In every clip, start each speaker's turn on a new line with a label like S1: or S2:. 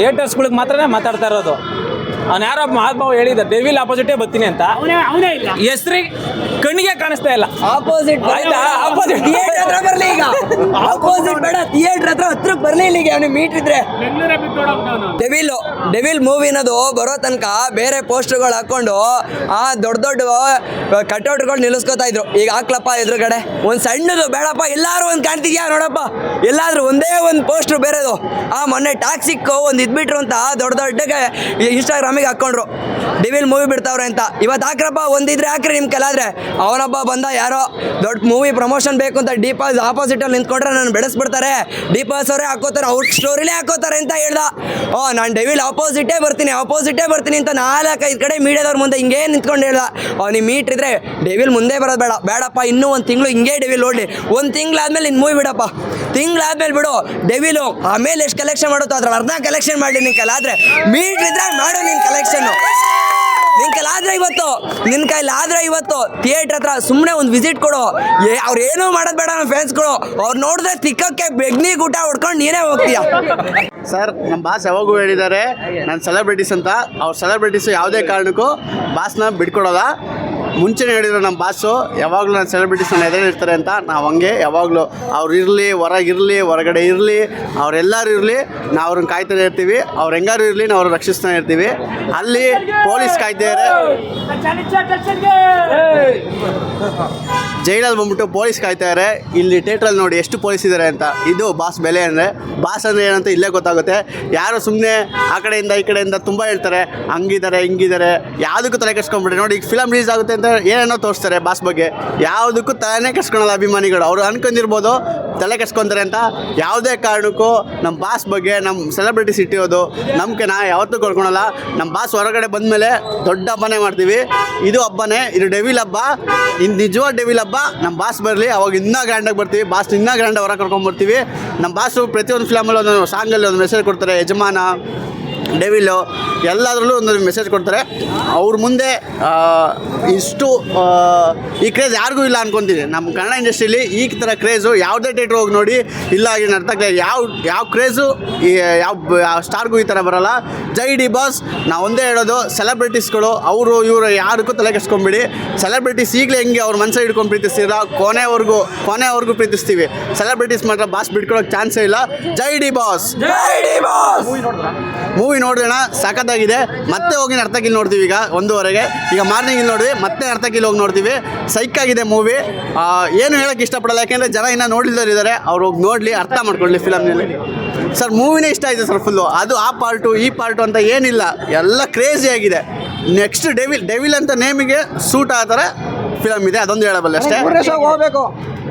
S1: ಏಟರ್ಸ್ಗಳಿಗೆ ಮಾತ್ರನೇ ಮಾತಾಡ್ತಾ ಇರೋದು. ಅವ್ನು ಯಾರೋ ಮಹಾತ್ಮಾವ್ ಹೇಳಿದ ಡೆವಿಲ್ ಆಪೋಸಿಟೇ ಬರ್ತೀನಿ ಅಂತ, ಹೆಸ್ರಿ ಕಣ್ಣಿಗೆ ಕಾಣಿಸ್ತಾ ಇಲ್ಲ.
S2: ಆಪೋಸಿಟ್
S1: ಆಯ್ತಾ? ಆಪೋಸಿಟ್
S2: ಥಿಯೇಟರ್ ಹತ್ರ ಬರ್ಲಿ ಈಗ, ಆಪೋಸಿಟ್ ಬೇಡ, ಥಿಯೇಟರ್ ಹತ್ರಕ್ಕೆ ಬರ್ಲಿ ಇಲ್ಲಿಗೆ. ಅವ್ನಿಗೆ ಮೀಟ್ ಇದ್ರೆ ಡೆವಿಲ್ ಮೂವಿ ಅನ್ನೋದು ಬರೋ ತನಕ ಬೇರೆ ಪೋಸ್ಟರ್ಗಳು ಹಾಕೊಂಡು ದೊಡ್ಡ ಕಟ್ಔಟ್ಗಳು ನಿಲ್ಲಿಸ್ಕೊತಾ ಇದ್ರು. ಈಗ ಹಾಕ್ಲಪ್ಪ ಎದುರುಗಡೆ ಒಂದು ಸಣ್ಣದು ಬೇಡಪ್ಪ, ಎಲ್ಲಾರು ಒಂದು ಕಾಣ್ತಿದ್ಯಾ ನೋಡಪ್ಪ, ಎಲ್ಲಾದ್ರೂ ಒಂದೇ ಒಂದು ಪೋಸ್ಟರ್ ಬೇರೆದು. ಮೊನ್ನೆ ಟಾಕ್ಸಿಕ್ ಒಂದು ಇದ್ಬಿಟ್ರು ಅಂತ ದೊಡ್ಡಗೆ ಇನ್ಸ್ಟಾಗ್ರಾಮಿಗೆ ಹಾಕೊಂಡ್ರು ಡೆವಿಲ್ ಮೂವಿ ಬಿಡ್ತಾವ್ರೆ ಅಂತ. ಇವತ್ತು ಹಾಕ್ರಪ್ಪ, ಒಂದಿದ್ರೆ ಹಾಕ್ರಿ ನಿಮ್ಮ ಕೆಲಾದ್ರೆ. ಅವನೊಬ್ಬ ಬಂದ ಯಾರೋ ದೊಡ್ಡ ಮೂವಿ ಪ್ರಮೋಷನ್ ಬೇಕು ಅಂತ ಡಿಪಾಸ್ ಆಪೋಸಿಟಲ್ಲಿ ನಿಂತ್ಕೊಂಡ್ರೆ ನಾನು ಬೆಳೆಸ್ಬಿಡ್ತಾರೆ, ಡಿಪಾಸ್ ಅವರೇ ಹಾಕೋತಾರೆ, ಅವ್ರ ಸ್ಟೋರಿಲೇ ಹಾಕೋತಾರೆ ಅಂತ ಹೇಳ್ದ. ನಾನು ಡೆವಿಲ್ ಆಪೋಸಿಟೇ ಬರ್ತೀನಿ ಅಂತ 4-5 ಕಡೆ ಮೀಡಿಯಾದವ್ರ ಮುಂದೆ ಹಿಂಗೇ ನಿಂತ್ಕೊಂಡು ಹೇಳ್ದ. ಅವ್ನಿಗೆ ಮೀಟ್ ಇದ್ರೆ ಡೆವಿಲ್ ಮುಂದೆ ಬರೋದು ಬೇಡಪ್ಪ, ಇನ್ನೂ ಒಂದು ತಿಂಗಳು ಹಿಂಗೆ ಡೆವಿಲ್ ಓಡಿ, ಒಂದು ತಿಂಗಳಾದ್ಮೇಲೆ ನಿನ್ನ ಮೂವಿ ಬಿಡಪ್ಪ, ತಿಂಗಳಾದ್ಮೇಲೆ ಬಿಡು ಡೆವಿಲು. ಆಮೇಲೆ ಎಷ್ಟು ಕಲೆಕ್ಷನ್ ಮಾಡುತ್ತೋ ಅದ್ರಲ್ಲಿ ಅರ್ಧ ಕಲೆಕ್ಷನ್ ಮಾಡಲಿ ನಿನ್ನ ಕೈಲಾದ್ರೆ. ಮೀಟ್ ಇದ್ರೆ ಮಾಡು ನಿನ್ನ ಕಲೆಕ್ಷನ್ನು, ನಿನ್ನ ಕೈಲಾದ್ರೆ ಇವತ್ತು ಥಿಯೇಟ್ರ್ ಹತ್ರ ಸುಮ್ಮನೆ ಒಂದು ವಿಸಿಟ್ ಕೊಡು. ಅವ್ರು ಏನೂ ಮಾಡೋದು ಬೇಡ ನಮ್ಮ ಫ್ಯಾನ್ಸ್ಗಳು, ಅವ್ರು ನೋಡಿದ್ರೆ ತಿಕ್ಕಕ್ಕೆ ಬೆಗ್ನಿ ಊಟ ಹೊಡ್ಕೊಂಡು ನೀನೇ ಹೋಗ್ತೀಯ.
S3: ಸರ್, ನಮ್ಮ ಬಾಸ್ ಯಾವಾಗೂ ಹೇಳಿದ್ದಾರೆ ನಾನು ಸೆಲೆಬ್ರಿಟೀಸ್ ಅಂತ. ಅವ್ರ ಸೆಲೆಬ್ರಿಟೀಸು ಯಾವುದೇ ಕಾರಣಕ್ಕೂ ಬಾಸ್ನ ಬಿಟ್ಕೊಡೋಲ್ಲ. ಮುಂಚೆನೇ ಹೇಳಿದ್ರು ನಮ್ಮ ಬಾಸು, ಯಾವಾಗಲೂ ನಾನು ಸೆಲೆಬ್ರಿಟೀಸ್ ನನ್ನ ಎದುರು ಇರ್ತಾರೆ ಅಂತ. ನಾವು ಹಂಗೆ ಯಾವಾಗಲೂ ಅವ್ರು ಇರಲಿ, ಹೊರಗಿರಲಿ, ಹೊರಗಡೆ ಇರಲಿ, ಅವರೆಲ್ಲರೂ ಇರಲಿ, ನಾವು ಅವ್ರನ್ನ ಕಾಯ್ತಾನೆ ಇರ್ತೀವಿ. ಅವ್ರು ಹೆಂಗಾರು ಇರಲಿ, ನಾವು ಅವ್ರನ್ನ ರಕ್ಷಿಸ್ತಾನೆ ಇರ್ತೀವಿ. ಅಲ್ಲಿ ಪೊಲೀಸ್ ಕಾಯ್ತಾರೆ, ಜೈಲಲ್ಲಿ ಬಂದ್ಬಿಟ್ಟು ಪೊಲೀಸ್ ಕಾಯ್ತಾರೆ. ಇಲ್ಲಿ ಥಿಯೇಟ್ರಲ್ಲಿ ನೋಡಿ ಎಷ್ಟು ಪೊಲೀಸ್ ಇದ್ದಾರೆ ಅಂತ. ಇದು ಬಾಸ್ ಬೆಲೆ ಅಂದರೆ. ಬಾಸ್ ಅಂದರೆ ಏನಂತ ಇಲ್ಲೇ ಗೊತ್ತಾಗುತ್ತೆ. ಯಾರು ಸುಮ್ಮನೆ ಆ ಕಡೆಯಿಂದ ಈ ಕಡೆಯಿಂದ ತುಂಬ ಹೇಳ್ತಾರೆ, ಹಂಗಿದ್ದಾರೆ ಹಿಂಗಿದ್ದಾರೆ, ಯಾವುದಕ್ಕೂ ತಲೆ ಕೆಡ್ಸ್ಕೊಂಡ್ಬಿಟ್ರೆ. ನೋಡಿ, ಈಗ ಫಿಲಮ್ ರಿಲೀಸ್ ಆಗುತ್ತೆ ಅಂತ ಏನೇನೋ ತೋರಿಸ್ತಾರೆ ಬಾಸ್ ಬಗ್ಗೆ, ಯಾವುದಕ್ಕೂ ತಲೆನೇ ಕೆಡ್ಸ್ಕೊಳಲ್ಲ ಅಭಿಮಾನಿಗಳು. ಅವರು ಅನ್ಕೊಂಡಿರ್ಬೋದು ತಲೆ ಕೆಡ್ಸ್ಕೊತಾರೆ ಅಂತ. ಯಾವುದೇ ಕಾರಣಕ್ಕೂ ನಮ್ಮ ಬಾಸ್ ಬಗ್ಗೆ, ನಮ್ಮ ಸೆಲೆಬ್ರಿಟೀಸ್ ಇಟ್ಟಿರೋದು ನಂಬಿಕೆನ ಯಾವತ್ತೂ ಕೊಡ್ಕೊಳಲ್ಲ. ನಮ್ಮ ಬಾಸ್ ಹೊರಗಡೆ ಬಂದಮೇಲೆ ದೊಡ್ಡ ಹಬ್ಬನೇ ಮಾಡ್ತೀವಿ. ಇದು ಹಬ್ಬನೇ, ಇದು ಡೆವಿಲ್ ಹಬ್ಬ, ಇನ್ನು ನಿಜವಾದ ಡೆವಿಲ್ ಹಬ್ಬ. ನಮ್ಮ ಬಾಸ್ ಬರಲಿ, ಅವಾಗ ಇನ್ನೂ ಗ್ರ್ಯಾಂಡಾಗಿ ಬರ್ತೀವಿ. ಬಾಸ್ ಇನ್ನೂ ಗ್ರ್ಯಾಂಡಾಗಿ ಹೊರ ಕರ್ಕೊಂಡ್ಬರ್ತೀವಿ. ನಮ್ಮ ಬಾಸು ಪ್ರತಿಯೊಂದು ಫಿಲಮಲ್ಲಿ ಒಂದೊಂದು ಸಾಂಗಲ್ಲಿ ಒಂದು ಮೆಸೇಜ್ ಕೊಡ್ತಾರೆ. ಯಜಮಾನ, ಡೆವಿಲು, ಎಲ್ಲದರಲ್ಲೂ ಒಂದೊಂದು ಮೆಸೇಜ್ ಕೊಡ್ತಾರೆ. ಅವ್ರ ಮುಂದೆ ಇಷ್ಟು ಈ ಕ್ರೇಜ್ ಯಾರಿಗೂ ಇಲ್ಲ ಅನ್ಕೊತೀನಿ. ನಮ್ಮ ಕನ್ನಡ ಇಂಡಸ್ಟ್ರೀಲಿ ಈ ಥರ ಕ್ರೇಜು ಯಾವುದೇ ಥಿಯೇಟ್ರ್ ಹೋಗಿ ನೋಡಿ ಇಲ್ಲ. ಈಗ ನರ್ತಕ್ಕೆ ಯಾವ ಕ್ರೇಜು ಯಾವ ಸ್ಟಾರ್ಗೂ ಈ ಥರ ಬರೋಲ್ಲ. ಜೈ ಡಿ ಬಾಸ್. ನಾವು ಒಂದೇ ಹೇಳೋದು, ಸೆಲೆಬ್ರಿಟೀಸ್ಗಳು ಇವರು ಯಾರಿಗೂ ತಲೆ ಕೆಡ್ಸ್ಕೊಂಬಿಡಿ. ಸೆಲೆಬ್ರಿಟೀಸ್ ಈಗಲೇ ಹೆಂಗೆ ಅವ್ರ ಮನಸ್ಸು ಹಿಡ್ಕೊಂಡು ಪ್ರೀತಿಸ್ತೀರ, ಕೊನೆವರೆಗೂ ಪ್ರೀತಿಸ್ತೀವಿ. ಸೆಲೆಬ್ರಿಟೀಸ್ ಮಾತ್ರ ಬಾಸ್ ಬಿಟ್ಕೊಳ್ಳೋಕೆ ಚಾನ್ಸೇ ಇಲ್ಲ. ಜೈ ಡಿ ಬಾಸ್. ಮೂವಿ ನೋಡೋಣ, ಸಖತ್ತಾಗಿದೆ. ಮತ್ತೆ ಹೋಗಿ ನರ್ತಕಿಲ್ ನೋಡ್ತೀವಿ. ಈಗ 1:30ಗೆ, ಈಗ ಮಾರ್ನಿಂಗ್ ಇಲ್ಲಿ ನೋಡಿದ್ವಿ, ಮತ್ತೆ ನರ್ತಕಿಲ್ ಹೋಗಿ ನೋಡ್ತೀವಿ. ಸೈಕಾಗಿದೆ ಮೂವಿ. ಏನು ಹೇಳೋಕ್ಕೆ ಇಷ್ಟಪಡಲ್ಲ, ಯಾಕೆಂದರೆ ಜನ ಇನ್ನೂ ನೋಡಿಲ್ದವ್ರು ಇದ್ದಾರೆ. ಅವ್ರು ಹೋಗಿ ನೋಡಲಿ, ಅರ್ಥ ಮಾಡ್ಕೊಳ್ಳಿ ಫಿಲಮ್ನಲ್ಲಿ. ಸರ್, ಮೂವಿನೇ ಇಷ್ಟ ಆಯಿತು ಸರ್ ಫುಲ್ಲು. ಅದು ಆ ಪಾರ್ಟು ಈ ಪಾರ್ಟು ಅಂತ ಏನಿಲ್ಲ, ಎಲ್ಲ ಕ್ರೇಜಿ ಆಗಿದೆ. ನೆಕ್ಸ್ಟ್ ಡೆವಿಲ್ ಅಂತ ನೇಮಿಗೆ ಸೂಟ್ ಆ ಥರ ಫಿಲಮ್ ಇದೆ, ಅದೊಂದು ಹೇಳಬಲ್ಲೆ ಅಷ್ಟೇ.
S2: ಹೋಗ್ಬೇಕು.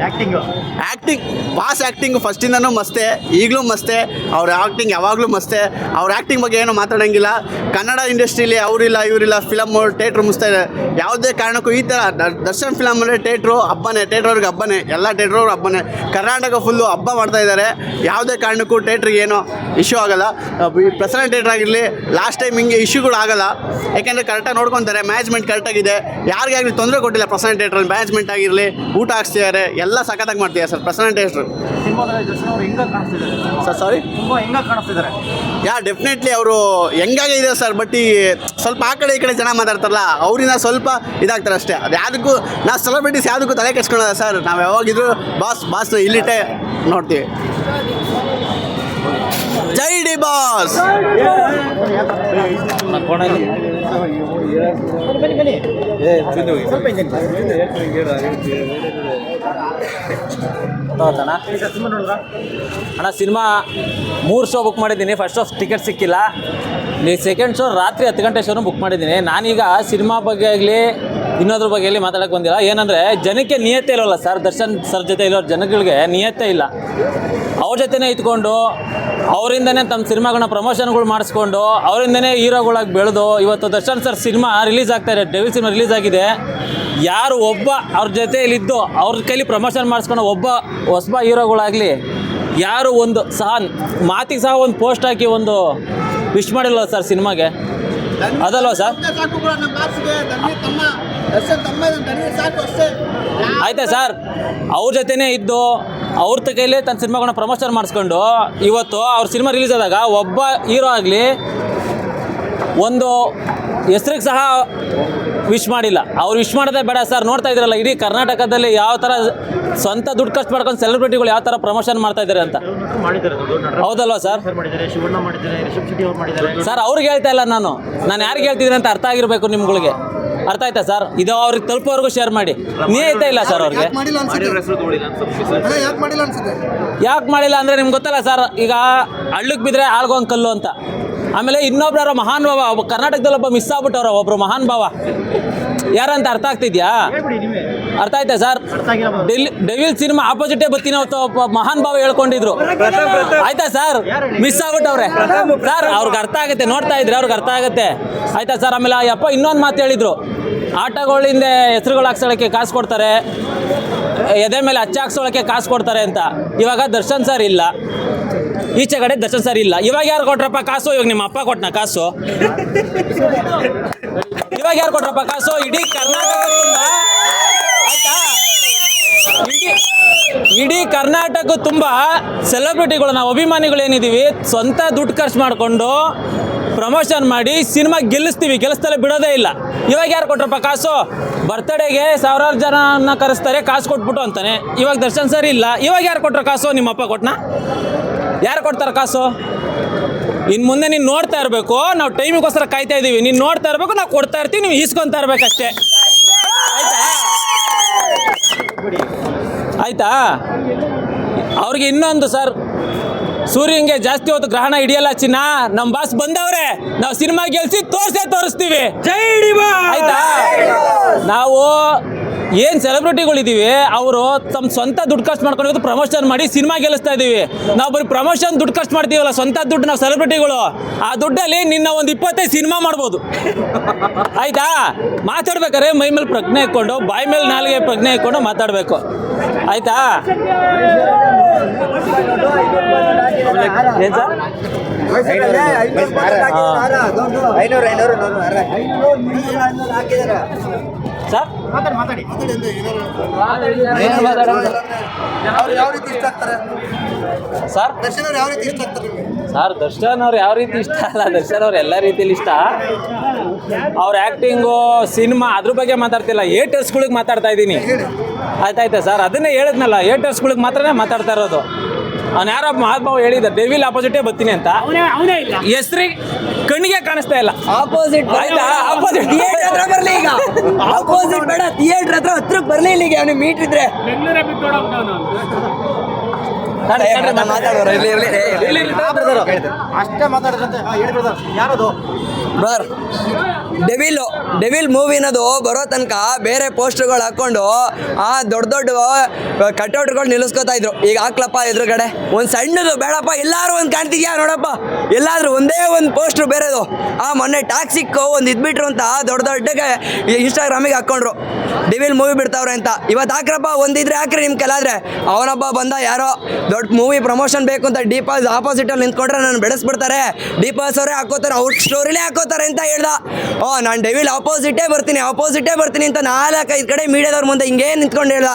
S3: ಆ್ಯಕ್ಟಿಂಗ್ ಬಾಸ್ ಆ್ಯಕ್ಟಿಂಗು ಫಸ್ಟಿಂದನೂ ಮಸ್ತೆ, ಈಗಲೂ ಮಸ್ತೆ. ಅವ್ರ ಆ್ಯಕ್ಟಿಂಗ್ ಯಾವಾಗಲೂ ಮಸ್ತೆ. ಅವ್ರ ಆ್ಯಕ್ಟಿಂಗ್ ಬಗ್ಗೆ ಏನೂ ಮಾತಾಡೋಂಗಿಲ್ಲ. ಕನ್ನಡ ಇಂಡಸ್ಟ್ರೀಲಿ ಅವರಿಲ್ಲ ಇವರಿಲ್ಲ, ಫಿಲಮು ಥಿಯೇಟ್ರ್ ಮುಸ್ತಾ ಇದೆ. ಯಾವುದೇ ಕಾರಣಕ್ಕೂ ಈ ಥರ ದರ್ಶನ್ ಫಿಲಮ್ ಅಂದರೆ ಥಿಯೇಟ್ರು ಹಬ್ಬನೇ, ಥಿಯೇಟ್ರವ್ರಿಗೆ ಹಬ್ಬನೇ, ಎಲ್ಲ ಥಿಯೇಟ್ರವ್ರು ಹಬ್ಬನೇ. ಕರ್ನಾಟಕ ಫುಲ್ಲು ಹಬ್ಬ ಮಾಡ್ತಾ ಇದ್ದಾರೆ. ಯಾವುದೇ ಕಾರಣಕ್ಕೂ ಥಿಯೇಟ್ರಿಗೆ ಏನೋ ಇಶ್ಯೂ ಆಗೋಲ್ಲ. ಪ್ರೆಸಿಡೆಂಟ್ ಥಿಯೇಟ್ರ್ ಆಗಿರಲಿ, ಲಾಸ್ಟ್ ಟೈಮ್ ಹಿಂಗೆ ಇಶ್ಯೂಗಳು ಆಗೋಲ್ಲ. ಯಾಕೆಂದರೆ ಕರೆಕ್ಟಾಗಿ ನೋಡ್ಕೊತಾರೆ, ಮ್ಯಾನೇಜ್ಮೆಂಟ್ ಕರೆಕ್ಟಾಗಿದೆ. ಯಾರಿಗಾಗಲಿ ತೊಂದರೆ ಕೊಟ್ಟಿಲ್ಲ. ಪ್ರೆಸಿಡೆಂಟ್ ಥಿಯೇಟ್ರಲ್ಲಿ ಮ್ಯಾನೇಜ್ಮೆಂಟ್ ಆಗಿರಲಿ, ಊಟ ಹಾಕ್ಸ್ತಿದ್ದಾರೆ, ಎಲ್ಲ ಸಖತ್ತಾಗಿ ಮಾಡ್ತೀವಿ ಸರ್. ಪ್ರೆಸಿಡೆಂಟ್ ಥಿಯೇಟ್ರು ಸರ್, ಸಾರಿ, ಡೆಫಿನೆಟ್ಲಿ ಅವರು ಹೆಂಗಾಗಿದೆ ಸರ್. ಬಟ್ ಈ ಸ್ವಲ್ಪ ಆ ಕಡೆ ಈ ಕಡೆ ಜನ ಮಾತಾಡ್ತಾರಲ್ಲ, ಅವರಿಂದ ಸ್ವಲ್ಪ ಇದಾಗ್ತಾರೆ ಅಷ್ಟೇ. ಅದು ಯಾವುದಕ್ಕೂ ನಾವು ಸೆಲೆಬ್ರಿಟೀಸ್ ಯಾವುದಕ್ಕೂ ತಲೆ ಕೆಡ್ಸ್ಕೊಳ್ಳೋಲ್ಲ ಸರ್. ನಾವು ಯಾವಾಗಿದ್ರು ಬಾಸ್ ಇಲ್ಲಿಟ್ಟೆ ನೋಡ್ತೀವಿ. ಜೈ ಡಿ ಬಾಸ್.
S1: ಅಣ್ಣ, ಸಿನಿಮಾ 3 ಶೋ ಬುಕ್ ಮಾಡಿದ್ದೀನಿ. ಫಸ್ಟ್ ಶೋ ಟಿಕೆಟ್ ಸಿಕ್ಕಿಲ್ಲ. ಸೆಕೆಂಡ್ ಶೋ ರಾತ್ರಿ 10 ಗಂಟೆ ಶೋನು ಬುಕ್ ಮಾಡಿದ್ದೀನಿ. ನಾನೀಗ ಸಿನಿಮಾ ಬಗ್ಗೆ ಆಗಲಿ ಇನ್ನೊದ್ರ ಬಗ್ಗೆ ಆಗಲಿ ಮಾತಾಡೋಕ್ಕೆ ಬಂದಿಲ್ಲ. ಏನಂದರೆ ಜನಕ್ಕೆ ನಿಯತ್ತೆ ಇರೋಲ್ಲ ಸರ್. ದರ್ಶನ್ ಸರ್ ಜೊತೆ ಇರೋ ಜನಗಳಿಗೆ ನಿಯತ್ತೆ ಇಲ್ಲ. ಅವ್ರ ಜೊತೆನೇ ಇದ್ಕೊಂಡು ಅವರಿಂದನೇ ತಮ್ಮ ಸಿನಿಮಾಗಳನ್ನ ಪ್ರಮೋಷನ್ಗಳು ಮಾಡಿಸ್ಕೊಂಡು ಅವರಿಂದನೇ ಹೀರೋಗಳಾಗಿ ಬೆಳೆದು ಇವತ್ತು ದರ್ಶನ್ ಸರ್ ಸಿನಿಮಾ ರಿಲೀಸ್ ಆಗ್ತಾಯಿದೆ. ಡೆವಿಲ್ ಸಿನಿಮಾ ರಿಲೀಸ್ ಆಗಿದೆ. ಯಾರು ಒಬ್ಬ ಅವ್ರ ಜೊತೆಯಲ್ಲಿದ್ದು ಅವ್ರ ಕೈಲಿ ಪ್ರಮೋಷನ್ ಮಾಡಿಸ್ಕೊಂಡು ಒಬ್ಬ ಹೊಸಬ ಹೀರೋಗಳಾಗಲಿ ಯಾರು ಒಂದು ಸಹ ಮಾತಿಗೆ ಸಹ ಒಂದು ಪೋಸ್ಟ್ ಹಾಕಿ ಒಂದು ವಿಶ್ ಮಾಡಿಲ್ಲ ಸರ್ ಸಿನಿಮಾಗೆ. ಅದಲ್ವಾ ಸರ್? ಆಯ್ತಾ ಸರ್? ಅವ್ರ ಜೊತೆನೇ ಇದ್ದು ಅವ್ರ ಕೈಲಿ ತನ್ನ ಸಿನಿಮಾಗಳನ್ನ ಪ್ರಮೋಷನ್ ಮಾಡಿಸ್ಕೊಂಡು ಇವತ್ತು ಅವ್ರ ಸಿನಿಮಾ ರಿಲೀಸ್ ಆದಾಗ ಒಬ್ಬ ಹೀರೋ ಆಗಲಿ ಒಂದು ಹೆಸ್ರಿಗೆ ಸಹ ವಿಶ್ ಮಾಡಿಲ್ಲ. ಅವ್ರು ವಿಶ್ ಮಾಡೋದೇ ಬೇಡ ಸರ್. ನೋಡ್ತಾ ಇದ್ರಲ್ಲ ಇಡೀ ಕರ್ನಾಟಕದಲ್ಲಿ ಯಾವ ಥರ ಸ್ವಂತ ದುಡ್ಡು ಖರ್ಚು ಮಾಡ್ಕೊಂಡು ಸೆಲೆಬ್ರಿಟಿಗಳು ಯಾವ ಥರ ಪ್ರಮೋಷನ್ ಮಾಡ್ತಾ ಇದ್ದಾರೆ ಅಂತ. ಹೌದಲ್ವಾ ಸರ್? ಸರ್ ಅವ್ರಿಗೆ ಹೇಳ್ತಾ ಇಲ್ಲ ನಾನು ಯಾರಿಗೆ ಹೇಳ್ತಿದ್ದೀನಿ ಅಂತ ಅರ್ಥ ಆಗಿರಬೇಕು ನಿಮ್ಗಳಿಗೆ. ಅರ್ಥ ಆಯ್ತಾ ಸರ್? ಇದು ಅವ್ರಿಗೆ ತಲುಪೋವರೆಗೂ ಶೇರ್ ಮಾಡಿ. ನೀವೇ ಇಲ್ಲ ಸರ್ ಅವ್ರಿಗೆ. ಯಾಕೆ ಮಾಡಿಲ್ಲ ಅಂದರೆ ನಿಮ್ಗೆ ಗೊತ್ತಲ್ಲ ಸರ್, ಈಗ ಹಳ್ಳಕ್ಕೆ ಬಿದ್ದರೆ ಆಳ್ಗೊಂದು ಕಲ್ಲು ಅಂತ. ಆಮೇಲೆ ಇನ್ನೊಬ್ಬರ ಮಹಾನ್ ಭಾವ ಒಬ್ಬ ಕರ್ನಾಟಕದಲ್ಲಿ ಒಬ್ಬ ಮಿಸ್ ಆಗ್ಬಿಟ್ಟವ್ರ ಒಬ್ಬರು ಮಹಾನ್ ಭಾವ ಯಾರಂತ ಅರ್ಥ ಆಗ್ತಿದ್ಯಾ? ಅರ್ಥ ಆಯ್ತಾ ಸರ್? ಡೆವಿಲ್ ಸಿನಿಮಾ ಆಪೋಸಿಟೇ ಬರ್ತೀನಿ ಅವತ್ತು ಒಬ್ಬ ಮಹಾನ್ ಭಾವ ಹೇಳ್ಕೊಂಡಿದ್ರು. ಆಯ್ತಾ ಸರ್? Miss ಆಗ್ಬಿಟ್ಟವ್ರೆ sir. ಅವ್ರಿಗೆ ಅರ್ಥ ಆಗುತ್ತೆ, ನೋಡ್ತಾ ಇದ್ರೆ ಅವ್ರಿಗೆ ಅರ್ಥ ಆಗುತ್ತೆ. ಆಯ್ತಾ ಸರ್? ಆಮೇಲೆ ಯಪ್ಪ ಇನ್ನೊಂದು ಮಾತು ಹೇಳಿದ್ರು, ಆಟಗಳಿಂದ ಹೆಸರುಗಳು ಹಾಕ್ಸೋಳಕ್ಕೆ ಕಾಸು ಕೊಡ್ತಾರೆ, ಎದೆ ಮೇಲೆ ಹಚ್ಚ ಹಾಕ್ಸೋಳಕ್ಕೆ ಕಾಸು ಕೊಡ್ತಾರೆ ಅಂತ. ಇವಾಗ ದರ್ಶನ್ ಸರ್ ಇಲ್ಲ, ಈಚೆ ಕಡೆ ದರ್ಶನ್ ಸರ್ ಇಲ್ಲ. ಇವಾಗ ಯಾರು ಕೊಟ್ರಪ್ಪ ಕಾಸು? ಇವಾಗ ನಿಮ್ಮ ಅಪ್ಪ ಕೊಟ್ಟನ ಕಾಸು? ಇವಾಗ ಯಾರು ಕೊಟ್ರಪ್ಪ ಕಾಸು? ಇಡೀ ಕರ್ನಾಟಕ ತುಂಬ, ಆಯ್ತಾ, ಇಡೀ ಕರ್ನಾಟಕ ತುಂಬ ಸೆಲೆಬ್ರಿಟಿಗಳು, ನಾವು ಅಭಿಮಾನಿಗಳು ಏನಿದ್ದೀವಿ, ಸ್ವಂತ ದುಡ್ಡು ಖರ್ಚು ಮಾಡಿಕೊಂಡು ಪ್ರಮೋಷನ್ ಮಾಡಿ ಸಿನಿಮಾ ಗೆಲ್ಲಿಸ್ತೀವಿ, ಗೆಲ್ಲಿಸ್ತಲೇ ಬಿಡೋದೇ ಇಲ್ಲ. ಇವಾಗ ಯಾರು ಕೊಟ್ರಪ್ಪ ಕಾಸು? ಬರ್ತಡೇಗೆ ಸಾವಿರಾರು ಜನನ ಕರೆಸ್ತಾರೆ, ಕಾಸು ಕೊಟ್ಬಿಟ್ಟು ಅಂತಾನೆ. ಇವಾಗ ದರ್ಶನ್ ಸರ್ ಇಲ್ಲ, ಇವಾಗ ಯಾರು ಕೊಟ್ರ ಕಾಸು? ನಿಮ್ಮಪ್ಪ ಕೊಟ್ಟನ? ಯಾರು ಕೊಡ್ತಾರೆ ಕಾಸು? ಇನ್ನು ಮುಂದೆ ನೀನು ನೋಡ್ತಾ ಇರಬೇಕು, ನಾವು ಟೈಮಿಗೋಸ್ಕರ ಕಾಯ್ತಾ ಇದ್ದೀವಿ. ನೀನು ನೋಡ್ತಾ ಇರಬೇಕು, ನಾವು ಕೊಡ್ತಾ ಇರ್ತೀವಿ, ನೀವು ಈಸ್ಕೊತಾ ಇರ್ಬೇಕಷ್ಟೇ. ಆಯ್ತಾ? ಆಯ್ತಾ? ಅವ್ರಿಗೆ ಇನ್ನೊಂದು ಸರ್, ಸೂರ್ಯಂಗೆ ಜಾಸ್ತಿ ಹೊತ್ತು ಗ್ರಹಣ ಹಿಡಿಯಲ್ಲ ಚಿನ್ನ. ನಮ್ಮ ಬಾಸ್ ಬಂದವ್ರೆ, ನಾವು ಸಿನಿಮಾ ಗೆಲ್ಸಿ ತೋರಿಸ್ತೀವಿ. ಆಯ್ತಾ? ನಾವು ಏನು ಸೆಲೆಬ್ರಿಟಿಗಳಿದ್ದೀವಿ, ಅವರು ತಮ್ಮ ಸ್ವಂತ ದುಡ್ಡು ಖರ್ಚು ಮಾಡ್ಕೊಂಡು ಇವತ್ತು ಪ್ರಮೋಷನ್ ಮಾಡಿ ಸಿನಿಮಾ ಗೆಲ್ಲಿಸ್ತಾ ಇದ್ದೀವಿ. ನಾವು ಬರೀ ಪ್ರಮೋಷನ್ ದುಡ್ಡು ಖರ್ಚು ಮಾಡ್ತೀವಲ್ಲ, ಸ್ವಂತ ದುಡ್ಡು, ನಾವು ಸೆಲೆಬ್ರಿಟಿಗಳು. ಆ ದುಡ್ಡಲ್ಲಿ ನಿನ್ನ ಒಂದು 25 ಸಿನಿಮಾ ಮಾಡ್ಬೋದು. ಆಯ್ತಾ? ಮಾತಾಡ್ಬೇಕಾದ್ರೆ ಮೈ ಮೇಲೆ ಪ್ರಜ್ಞೆ ಇಟ್ಕೊಂಡು, ಬಾಯಿ ಮೇಲೆ ನಾಲಿಗೆ ಪ್ರಜ್ಞೆ ಇಟ್ಕೊಂಡು ಮಾತಾಡಬೇಕು. ಆಯ್ತಾ? ಏನು ಸರ್? ಸರ್ ಮಾತಾಡಿ ಸರ್. ಸರ್ ದರ್ಶನ್ ಅವ್ರು ಯಾವ ರೀತಿ ಇಷ್ಟ ಅಲ್ಲ, ದರ್ಶನ್ ಅವ್ರು ಎಲ್ಲ ರೀತಿಯಲ್ಲಿ ಇಷ್ಟ. ಅವ್ರ ಆ್ಯಕ್ಟಿಂಗು, ಸಿನಿಮಾ, ಅದ್ರ ಬಗ್ಗೆ ಮಾತಾಡ್ತಿಲ್ಲ, ಏಟರ್ಸ್ಗಳಿಗೆ ಮಾತಾಡ್ತಾ ಇದ್ದೀನಿ. ಆಯ್ತಾಯ್ತಾ ಸರ್? ಅದನ್ನೇ ಹೇಳಿದ್ನಲ್ಲ, ಏಟರ್ಸ್ಗಳಿಗೆ ಮಾತ್ರನೇ ಮಾತಾಡ್ತಾ ಇರೋದು. ಅವ್ನು ಯಾರೋ ಮಹಾತ್ಮಾವ್ ಹೇಳಿದ ಡೆವಿಲ್ ಆಪೋಸಿಟೇ ಬರ್ತೀನಿ ಅಂತ. ಹೆಸ್ರಿಗೆ ಕಣ್ಣಿಗೆ ಕಾಣಿಸ್ತಾ ಇಲ್ಲ.
S2: ಆಪೋಸಿಟ್
S1: ಆಯ್ತಾ? ಆಪೋಸಿಟ್
S2: ಥಿಯೇಟರ್ ಹತ್ರ ಬರಲಿ ಈಗ. ಆಪೋಸಿಟ್ ಬೇಡ, ಥಿಯೇಟರ್ ಹತ್ರಕ್ಕೆ ಬರಲಿ ಇಲ್ಲಿಗೆ. ಅವನಿಗೆ ಮೀಟ್ ಇದ್ರೆ
S3: ಅಷ್ಟೇ ಮಾತಾಡಿದ್ರೆ ಯಾರದು
S2: ಬ್ರರ್, ಡೆವಿಲ್ ಮೂವಿನದು ಬರೋ ತನಕ ಬೇರೆ ಪೋಸ್ಟರ್ಗಳು ಹಾಕ್ಕೊಂಡು ಆ ದೊಡ್ಡ ಕಟೌಟ್ಗಳು ನಿಲ್ಲಿಸ್ಕೊತಾ ಇದ್ರು. ಈಗ ಹಾಕ್ಲಪ್ಪ ಎದುರುಗಡೆ ಒಂದು ಸಣ್ಣದು ಬೇಡಪ್ಪ, ಎಲ್ಲಾರು ಒಂದು ಕಾಣ್ತಿದ್ಯಾ ನೋಡಪ್ಪ, ಎಲ್ಲಾದ್ರೂ ಒಂದೇ ಒಂದು ಪೋಸ್ಟ್ರು ಬೇರೆದು. ಮೊನ್ನೆ ಟಾಕ್ಸಿಕ್ ಒಂದು ಇದ್ಬಿಟ್ರು ಅಂತ ದೊಡ್ಡಗೆ ಇನ್ಸ್ಟಾಗ್ರಾಮಿಗೆ ಹಾಕ್ಕೊಂಡ್ರು, ಡೆವಿಲ್ ಮೂವಿ ಬಿಡ್ತಾವ್ರೆ ಅಂತ. ಇವತ್ತು ಹಾಕ್ರಪ್ಪ, ಒಂದಿದ್ರೆ ಹಾಕ್ರಿ ನಿಮ್ಮ ಕಲಾದ್ರೆ. ಅವನೊಬ್ಬ ಬಂದ ಯಾರೋ ದೊಡ್ಡ ಮೂವಿ ಪ್ರಮೋಷನ್ ಬೇಕು ಅಂತ ಡಿಪಾಸ್ ಆಪೋಸಿಟಲ್ಲಿ ನಿಂತ್ಕೊಂಡ್ರೆ ನಾನು ಬೆಳೆಸ್ಬಿಡ್ತಾರೆ, ಡಿಪಾಸ್ ಅವರೇ ಹಾಕೋತಾರೆ, ಅವ್ರ ಸ್ಟೋರಿಲೇ ಹಾಕೋತಾರೆ ಅಂತ ಹೇಳ್ದ. ನಾನು ಡೆವಿಲ್ ಆಪೋಸಿಟೇ ಬರ್ತೀನಿ ಅಂತ 4-5 ಕಡೆ ಮೀಡಿಯಾದವ್ರ ಮುಂದೆ ಹಿಂಗೇ ನಿಂತ್ಕೊಂಡು ಹೇಳ್ದ.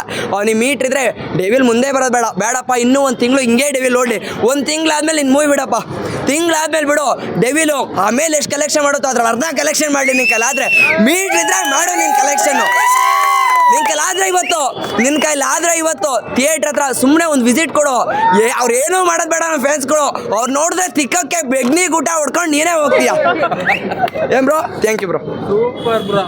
S2: ನೀವು ಮೀಟ್ ಇದ್ರೆ ಡೆವಿಲ್ ಮುಂದೆ ಬರೋದು ಬೇಡಪ್ಪ, ಇನ್ನೂ ಒಂದು ತಿಂಗಳು ಹಿಂಗೆ ಡೆವಿಲ್ ಓಡಲಿ, ಒಂದು ತಿಂಗಳಾದ್ಮೇಲೆ ನಿನ್ನ ಮೂವಿ ಬಿಡಪ್ಪ, ತಿಂಗಳಾದ್ಮೇಲೆ ಬಿಡು ಡೆವಿಲು. ಆಮೇಲೆ ಎಷ್ಟು ಕಲೆಕ್ಷನ್ ಮಾಡುತ್ತೋ ಅದ್ರ ಅರ್ಧ ಕಲೆಕ್ಷನ್ ಮಾಡಿ ನಿನ್ನ ಕೈಲಾದ್ರೆ. ಮೀಟ್ ಇದ್ರೆ ಮಾಡು ನಿನ್ನ ಕಲೆಕ್ಷನ್ನು. ನಿನ್ನ ಕೈಲಾದ್ರೆ ಇವತ್ತು ಥಿಯೇಟ್ರ್ ಹತ್ರ ಸುಮ್ಮನೆ ಒಂದು ವಿಸಿಟ್ ಕೊಡು. ಅವ್ರು ಏನೂ ಮಾಡೋದು ಬೇಡ, ನಮ್ಮ ಫ್ಯಾನ್ಸ್ಗಳು ಅವ್ರು ನೋಡಿದ್ರೆ ತಿಕ್ಕಕ್ಕೆ ಬೆಗ್ನಿ ಊಟ ಹೊಡ್ಕೊಂಡು ನೀನೇ ಹೋಗ್ತೀಯ. ಏನ್ bro? Thank you bro.
S1: Super bro.